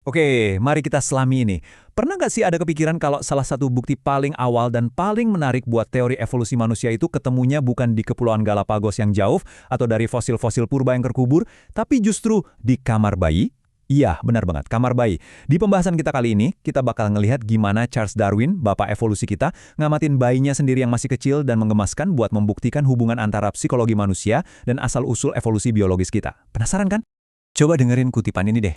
Oke, mari kita selami ini. Pernah nggak sih ada kepikiran kalau salah satu bukti paling awal dan paling menarik buat teori evolusi manusia itu ketemunya bukan di Kepulauan Galapagos yang jauh atau dari fosil-fosil purba yang terkubur, tapi justru di kamar bayi? Iya, benar banget, kamar bayi. Di pembahasan kita kali ini, kita bakal ngelihat gimana Charles Darwin, bapak evolusi kita, ngamatin bayinya sendiri yang masih kecil dan menggemaskan buat membuktikan hubungan antara psikologi manusia dan asal-usul evolusi biologis kita. Penasaran kan? Coba dengerin kutipan ini deh.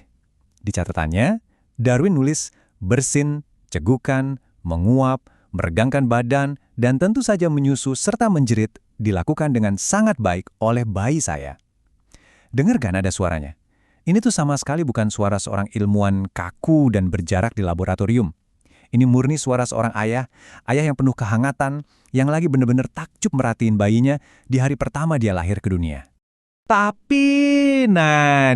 Di catatannya, Darwin nulis bersin, cegukan, menguap, meregangkan badan, dan tentu saja menyusu serta menjerit dilakukan dengan sangat baik oleh bayi saya. Dengar kan ada suaranya? Ini tuh sama sekali bukan suara seorang ilmuwan kaku dan berjarak di laboratorium. Ini murni suara seorang ayah yang penuh kehangatan, yang lagi benar-benar takjub merhatiin bayinya di hari pertama dia lahir ke dunia. Tapi,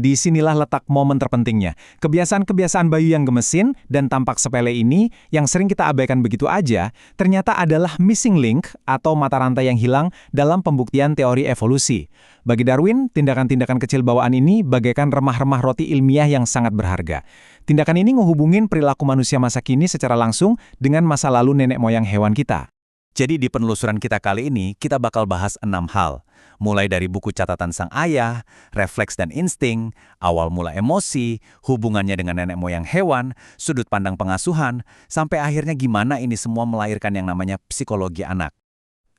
disinilah letak momen terpentingnya. Kebiasaan-kebiasaan bayi yang gemesin dan tampak sepele ini, yang sering kita abaikan begitu aja, ternyata adalah missing link atau mata rantai yang hilang dalam pembuktian teori evolusi. Bagi Darwin, tindakan-tindakan kecil bawaan ini bagaikan remah-remah roti ilmiah yang sangat berharga. Tindakan ini ngehubungin perilaku manusia masa kini secara langsung dengan masa lalu nenek moyang hewan kita. Jadi di penelusuran kita kali ini, kita bakal bahas 6 hal. Mulai dari buku catatan sang ayah, refleks dan insting, awal mula emosi, hubungannya dengan nenek moyang hewan, sudut pandang pengasuhan, sampai akhirnya gimana ini semua melahirkan yang namanya psikologi anak.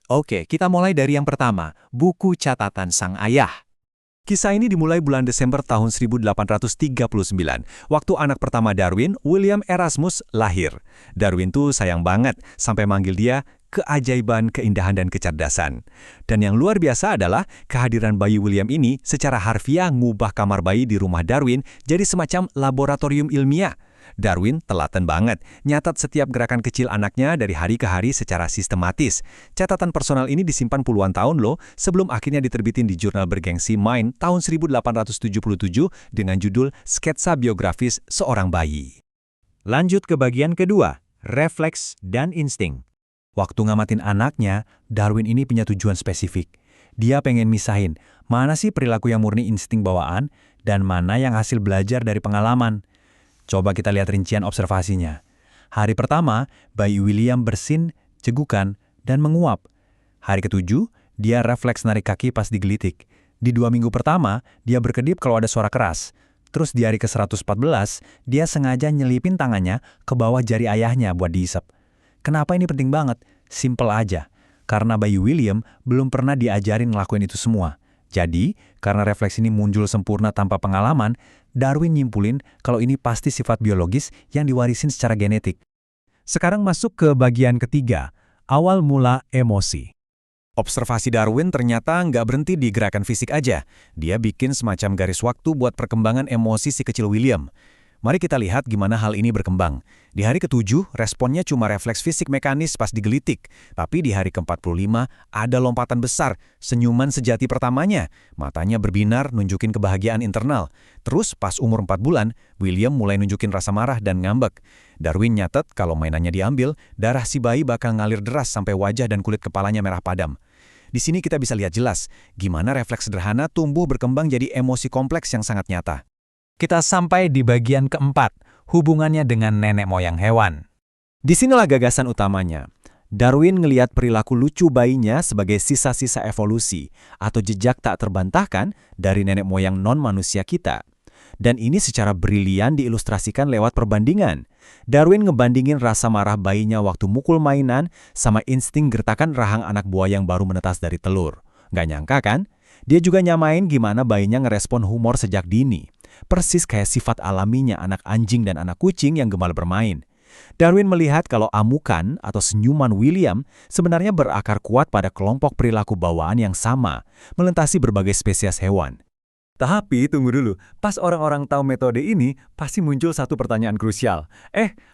Oke, kita mulai dari yang pertama, buku catatan sang ayah. Kisah ini dimulai bulan Desember tahun 1839, waktu anak pertama Darwin, William Erasmus, lahir. Darwin tuh sayang banget, sampai manggil dia keajaiban, keindahan, dan kecerdasan. Dan yang luar biasa adalah kehadiran bayi William ini secara harfiah ngubah kamar bayi di rumah Darwin jadi semacam laboratorium ilmiah. Darwin telaten banget, nyatat setiap gerakan kecil anaknya dari hari ke hari secara sistematis. Catatan personal ini disimpan puluhan tahun loh, sebelum akhirnya diterbitin di jurnal bergengsi Mind tahun 1877 dengan judul Sketsa Biografis Seorang Bayi. Lanjut ke bagian kedua, refleks dan insting. Waktu ngamatin anaknya, Darwin ini punya tujuan spesifik. Dia pengen misahin, mana sih perilaku yang murni insting bawaan, dan mana yang hasil belajar dari pengalaman. Coba kita lihat rincian observasinya. Hari pertama, bayi William bersin, cegukan, dan menguap. Hari ketujuh, dia refleks narik kaki pas digelitik. Di 2 minggu pertama, dia berkedip kalau ada suara keras. Terus di hari ke-114, dia sengaja nyelipin tangannya ke bawah jari ayahnya buat diisep. Kenapa ini penting banget? Simple aja. Karena bayi William belum pernah diajarin ngelakuin itu semua. Jadi, karena refleks ini muncul sempurna tanpa pengalaman, Darwin nyimpulin kalau ini pasti sifat biologis yang diwarisin secara genetik. Sekarang masuk ke bagian ketiga, awal mula emosi. Observasi Darwin ternyata nggak berhenti di gerakan fisik aja. Dia bikin semacam garis waktu buat perkembangan emosi si kecil William. Mari kita lihat gimana hal ini berkembang. Di hari ke-7, responnya cuma refleks fisik mekanis pas digelitik. Tapi di hari ke-45, ada lompatan besar, senyuman sejati pertamanya. Matanya berbinar, nunjukin kebahagiaan internal. Terus pas umur 4 bulan, William mulai nunjukin rasa marah dan ngambek. Darwin nyatet kalau mainannya diambil, darah si bayi bakal ngalir deras sampai wajah dan kulit kepalanya merah padam. Di sini kita bisa lihat jelas, gimana refleks sederhana tumbuh berkembang jadi emosi kompleks yang sangat nyata. Kita sampai di bagian keempat, hubungannya dengan nenek moyang hewan. Disinilah gagasan utamanya. Darwin ngelihat perilaku lucu bayinya sebagai sisa-sisa evolusi atau jejak tak terbantahkan dari nenek moyang non-manusia kita. Dan ini secara brilian diilustrasikan lewat perbandingan. Darwin ngebandingin rasa marah bayinya waktu mukul mainan sama insting gertakan rahang anak buah yang baru menetas dari telur. Nggak nyangka kan? Dia juga nyamain gimana bayinya ngerespon humor sejak dini. Persis kayak sifat alaminya anak anjing dan anak kucing yang gemar bermain. Darwin melihat kalau amukan atau senyuman William sebenarnya berakar kuat pada kelompok perilaku bawaan yang sama, melintasi berbagai spesies hewan. Tapi tunggu dulu, pas orang-orang tahu metode ini, pasti muncul satu pertanyaan krusial.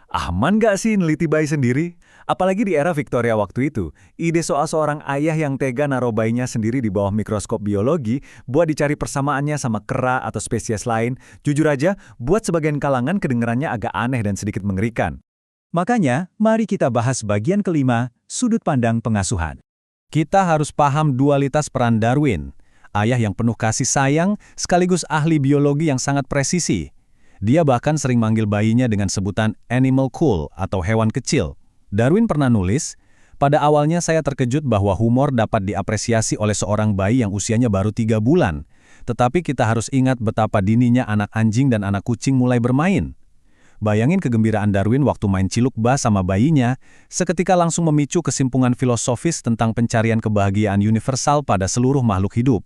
Aman nggak sih neliti bayi sendiri? Apalagi di era Victoria waktu itu, ide soal seorang ayah yang tega naruh bayinya sendiri di bawah mikroskop biologi buat dicari persamaannya sama kera atau spesies lain, jujur aja, buat sebagian kalangan kedengarannya agak aneh dan sedikit mengerikan. Makanya, mari kita bahas bagian kelima, sudut pandang pengasuhan. Kita harus paham dualitas peran Darwin. Ayah yang penuh kasih sayang, sekaligus ahli biologi yang sangat presisi. Dia bahkan sering manggil bayinya dengan sebutan animal cool atau hewan kecil. Darwin pernah nulis, pada awalnya saya terkejut bahwa humor dapat diapresiasi oleh seorang bayi yang usianya baru 3 bulan. Tetapi kita harus ingat betapa dininya anak anjing dan anak kucing mulai bermain. Bayangin kegembiraan Darwin waktu main ciluk bas sama bayinya, seketika langsung memicu kesimpulan filosofis tentang pencarian kebahagiaan universal pada seluruh makhluk hidup.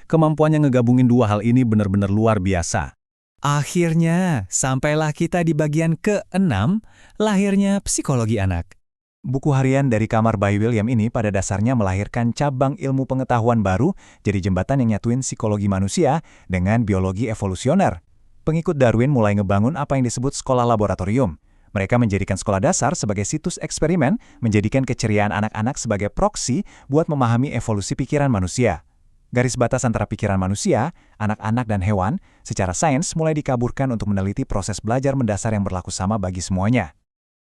Kemampuannya ngegabungin dua hal ini benar-benar luar biasa. Akhirnya, sampailah kita di bagian ke-6, lahirnya psikologi anak. Buku harian dari kamar bayi William ini pada dasarnya melahirkan cabang ilmu pengetahuan baru jadi jembatan yang nyatuin psikologi manusia dengan biologi evolusioner. Pengikut Darwin mulai ngebangun apa yang disebut sekolah laboratorium. Mereka menjadikan sekolah dasar sebagai situs eksperimen, menjadikan keceriaan anak-anak sebagai proksi buat memahami evolusi pikiran manusia. Garis batas antara pikiran manusia, anak-anak, dan hewan secara sains mulai dikaburkan untuk meneliti proses belajar mendasar yang berlaku sama bagi semuanya.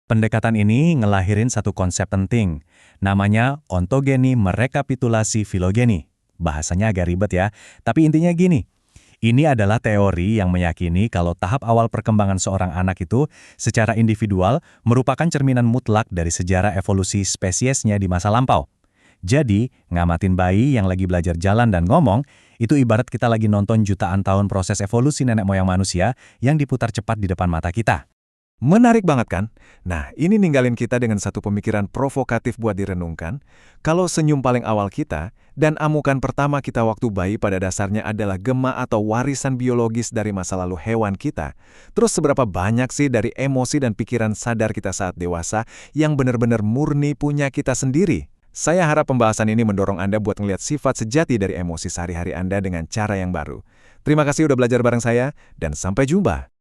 Pendekatan ini ngelahirin satu konsep penting, namanya ontogeni merekapitulasi filogeni. Bahasanya agak ribet ya, tapi intinya gini. Ini adalah teori yang meyakini kalau tahap awal perkembangan seorang anak itu secara individual merupakan cerminan mutlak dari sejarah evolusi spesiesnya di masa lampau. Jadi, ngamatin bayi yang lagi belajar jalan dan ngomong, itu ibarat kita lagi nonton jutaan tahun proses evolusi nenek moyang manusia yang diputar cepat di depan mata kita. Menarik banget kan? Nah, ini ninggalin kita dengan satu pemikiran provokatif buat direnungkan. Kalau senyum paling awal kita, dan amukan pertama kita waktu bayi pada dasarnya adalah gema atau warisan biologis dari masa lalu hewan kita, terus seberapa banyak sih dari emosi dan pikiran sadar kita saat dewasa yang benar-benar murni punya kita sendiri? Saya harap pembahasan ini mendorong Anda buat ngelihat sifat sejati dari emosi sehari-hari Anda dengan cara yang baru. Terima kasih udah belajar bareng saya, dan sampai jumpa.